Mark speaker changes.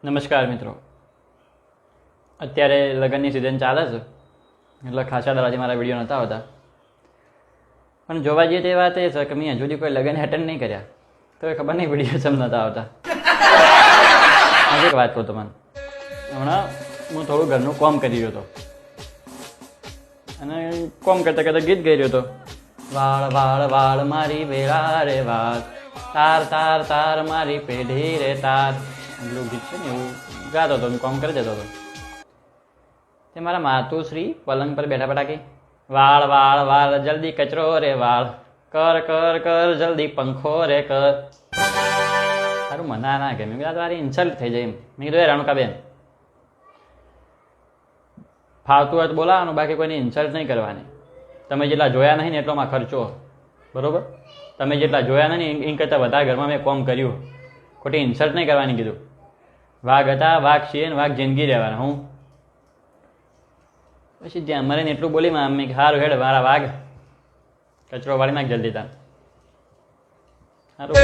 Speaker 1: નમસ્કાર મિત્રો, અત્યારે લગ્નની સિઝન ચાલે છે એટલે ખાસા દાડાથી મારા વિડીયો નહોતા આવતા. પણ જોવા જઈએ તે વાત એ છે કે મેં હજુ સુધી કોઈ લગ્ન એટેન્ડ નહીં કર્યા, તો એ ખબર નહીં વિડીયો સમ નહોતા આવતા. આજે એક વાત કહું તમને, હમણાં હું થોડું ઘરનું કોમ કરી રહ્યો હતો અને કોમ કરતાં કરતાં ગીત ગાઈ રહ્યો હતો. વાળ વાળ વાળ મારી વેળા રે વાળ, તાર તાર તાર મારી પેઢી રે તાર, પેલું ગીત છે ને એવું ગાતો હતો, હું કોમ કરી દેતો હતો. તે મારા માતુશ્રી પલંગ પર બેઠા બેઠા કે વાળ વાળ વાળ જલ્દી કચરો રે વાળ, કર કર કર જલ્દી પંખો રે કર. સારું મને ના કે મેં કીધું તારી ઇન્સલ્ટ થઈ જાય એમ. મેં કીધું એ રાણુકાબેન, ફાવતું હોય તો બોલાવવાનું, બાકી કોઈની ઇન્સલ્ટ નહીં કરવાની. તમે જેટલા જોયા નહીં ને એટલોમાં ખર્ચો, બરાબર? તમે જેટલા જોયા નહીં એ કરતાં વધારે ઘરમાં મેં કોમ કર્યું, ખોટી ઇન્સલ્ટ નહીં કરવાની કીધું. વાઘ હતા, વાઘ છીએ ને વાઘ જિંદગી રહેવાના. હું પછી જ્યાં મરે ને એટલું બોલી માં મેં સારું હેડ મારા વાઘ કચરો વાળી નાખ જલ્દી તાર. સારું.